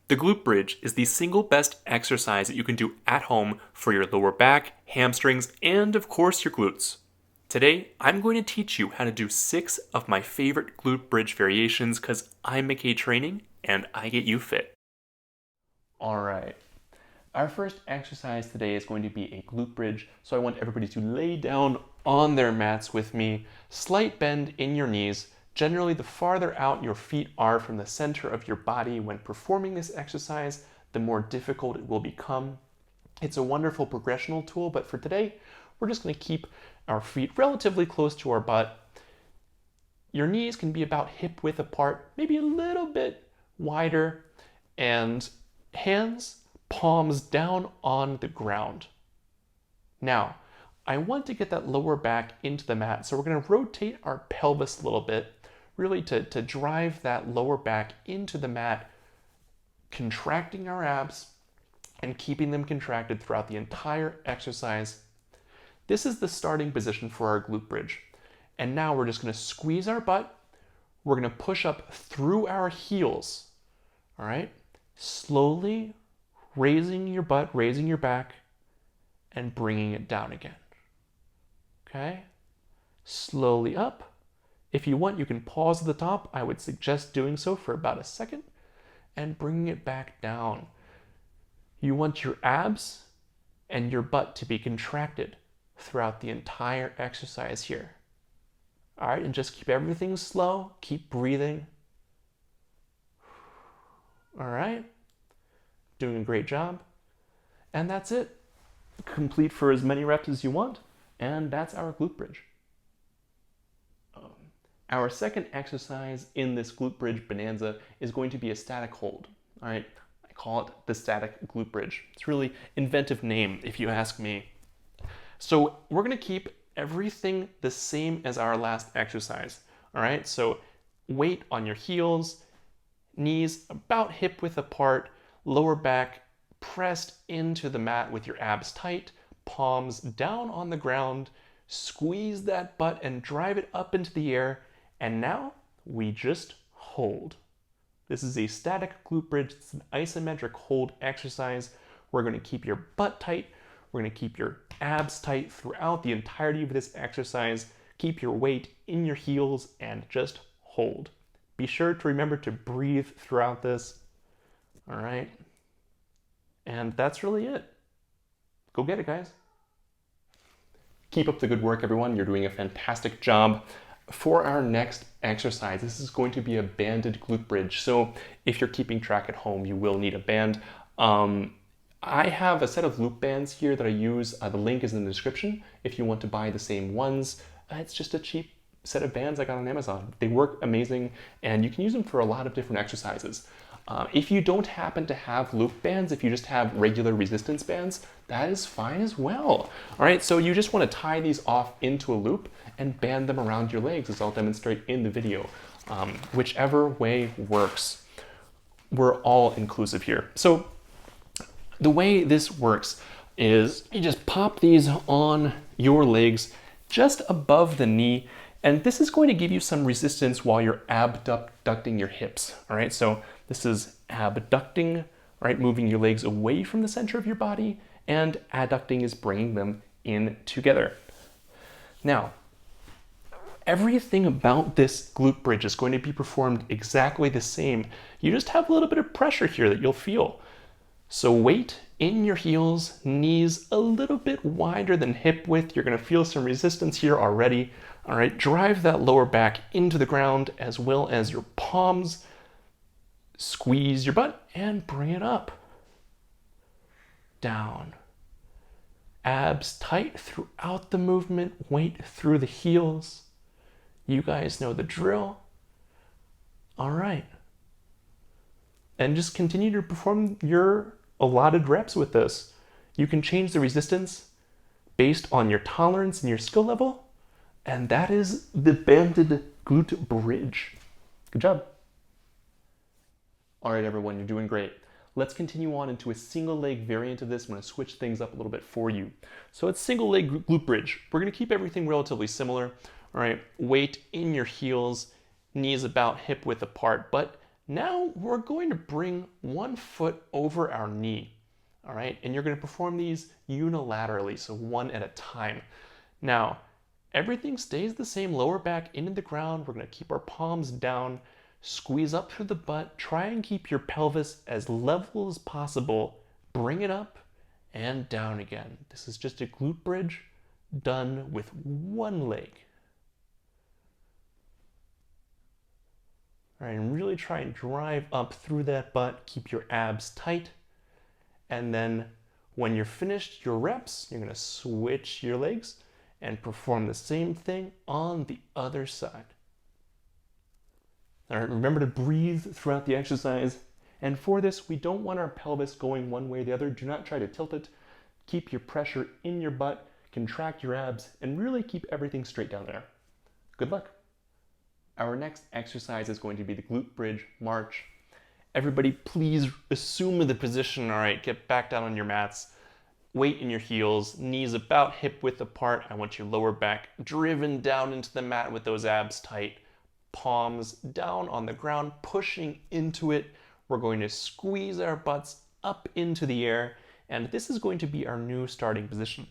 The glute bridge is the single best exercise that you can do at home for your lower back, hamstrings, and of course your glutes. Today, I'm going to teach you how to do 6 of my favorite glute bridge variations because I'm MakkeiTraining and I get you fit. Alright, our first exercise today is going to be a glute bridge, so I want everybody to lay down on their mats with me, slight bend in your knees. Generally, the farther out your feet are from the center of your body when performing this exercise, the more difficult it will become. It's a wonderful progressional tool, but for today, we're just going to keep our feet relatively close to our butt. Your knees can be about hip width apart, maybe a little bit wider, and hands, palms down on the ground. Now, I want to get that lower back into the mat, so we're going to rotate our pelvis a little bit, really to drive that lower back into the mat, contracting our abs and keeping them contracted throughout the entire exercise. This is the starting position for our glute bridge. And now we're just going to squeeze our butt. We're going to push up through our heels. All right? Slowly raising your butt, raising your back, and bringing it down again. Okay? Slowly up. If you want, you can pause at the top. I would suggest doing so for about a second and bringing it back down. You want your abs and your butt to be contracted throughout the entire exercise here. All right, and just keep everything slow. Keep breathing. All right, doing a great job. And that's it. Complete for as many reps as you want. And that's our glute bridge. Our second exercise in this glute bridge bonanza is going to be a static hold. All right, I call it the static glute bridge. It's a really inventive name if you ask me. So we're going to keep everything the same as our last exercise. All right, so weight on your heels, knees about hip width apart, lower back pressed into the mat with your abs tight, palms down on the ground, squeeze that butt and drive it up into the air. And now we just hold. This is a static glute bridge. It's an isometric hold exercise. We're going to keep your butt tight. We're going to keep your abs tight throughout the entirety of this exercise. Keep your weight in your heels and just hold. Be sure to remember to breathe throughout this. All right. And that's really it. Go get it, guys. Keep up the good work, everyone. You're doing a fantastic job. For our next exercise, this is going to be a banded glute bridge. So if you're keeping track at home, you will need a band. I have a set of loop bands here that I use. The link is in the description if you want to buy the same ones. It's just a cheap set of bands I got on Amazon. They work amazing and you can use them for a lot of different exercises. If you don't happen to have loop bands, if you just have regular resistance bands, that is fine as well. All right, so you just want to tie these off into a loop and band them around your legs, as I'll demonstrate in the video. Whichever way works. We're all inclusive here. So the way this works is you just pop these on your legs just above the knee, and this is going to give you some resistance while you're abducting your hips. All right, so this is abducting, right, moving your legs away from the center of your body, and adducting is bringing them in together. Now, everything about this glute bridge is going to be performed exactly the same. You just have a little bit of pressure here that you'll feel. So weight in your heels, knees a little bit wider than hip width. You're going to feel some resistance here already. All right, drive that lower back into the ground as well as your palms. Squeeze your butt and bring it up. Down. Abs tight throughout the movement. Weight through the heels. You guys know the drill. All right. And just continue to perform your allotted reps with this. You can change the resistance based on your tolerance and your skill level. And that is the banded glute bridge. Good job. All right, everyone, you're doing great. Let's continue on into a single leg variant of this. I'm going to switch things up a little bit for you. So it's single leg glute bridge. We're going to keep everything relatively similar. All right, weight in your heels, knees about hip width apart, but Now we're going to bring one foot over our knee, all right? And you're going to perform these unilaterally, so one at a time. Now, everything stays the same, lower back into the ground. We're going to keep our palms down, squeeze up through the butt, try and keep your pelvis as level as possible. Bring it up and down again. This is just a glute bridge done with one leg. All right, and really try and drive up through that butt, keep your abs tight. And then when you're finished your reps, you're gonna switch your legs and perform the same thing on the other side. All right, remember to breathe throughout the exercise. And for this, we don't want our pelvis going one way or the other. Do not try to tilt it. Keep your pressure in your butt, contract your abs, and really keep everything straight down there. Good luck. Our next exercise is going to be the glute bridge march. Everybody, please assume the position. All right, get back down on your mats. Weight in your heels, knees about hip width apart. I want your lower back driven down into the mat with those abs tight. Palms down on the ground, pushing into it. We're going to squeeze our butts up into the air, and this is going to be our new starting position.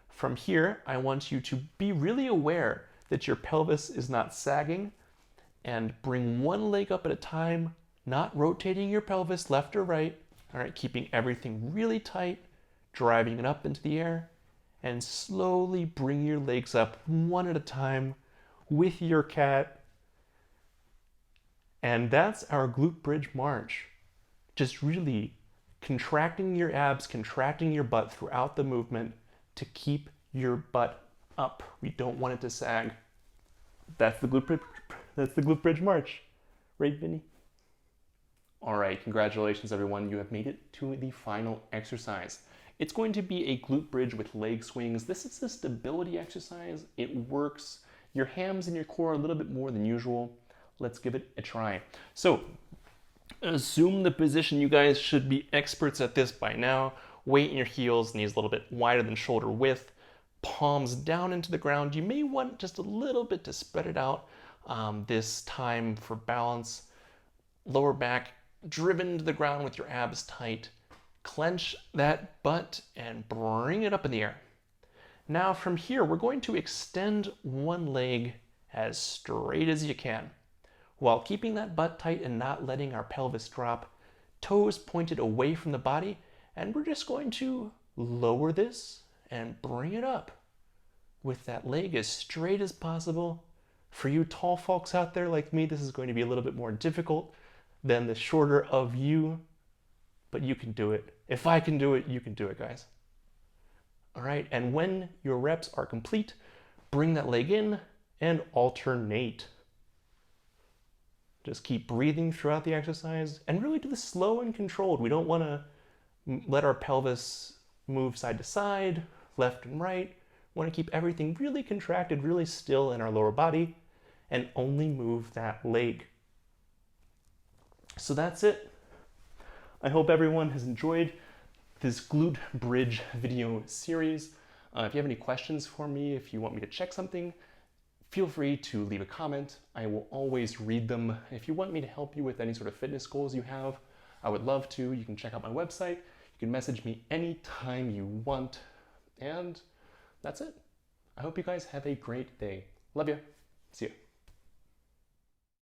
From here, I want you to be really aware that your pelvis is not sagging, and bring one leg up at a time, not rotating your pelvis left or right. All right, keeping everything really tight, driving it up into the air, and slowly bring your legs up one at a time with your cat. And that's our glute bridge march. Just really contracting your abs, contracting your butt throughout the movement to keep your butt up. We don't want it to sag. That's the glute bridge march. Right, Vinny? All right, congratulations everyone. You have made it to the final exercise. It's going to be a glute bridge with leg swings. This is a stability exercise. It works your hams and your core a little bit more than usual. Let's give it a try. So, assume the position. You guys should be experts at this by now. Weight in your heels, knees a little bit wider than shoulder width, palms down into the ground. You may want just a little bit to spread it out this time for balance. Lower back driven to the ground with your abs tight. Clench that butt and bring it up in the air. Now from here, we're going to extend one leg as straight as you can, while keeping that butt tight and not letting our pelvis drop. Toes pointed away from the body, and we're just going to lower this and bring it up with that leg as straight as possible. For you tall folks out there like me, this is going to be a little bit more difficult than the shorter of you, but you can do it. If I can do it, you can do it, guys. All right, and when your reps are complete, bring that leg in and alternate. Just keep breathing throughout the exercise and really do this slow and controlled. We don't want to let our pelvis move side to side, left and right. We want to keep everything really contracted, really still in our lower body, and only move that leg. So that's it. I hope everyone has enjoyed this glute bridge video series. If you have any questions for me, if you want me to check something, feel free to leave a comment. I will always read them. If you want me to help you with any sort of fitness goals you have, I would love to. You can check out my website. You can message me anytime you want. And that's it. I hope you guys have a great day. Love you. See ya.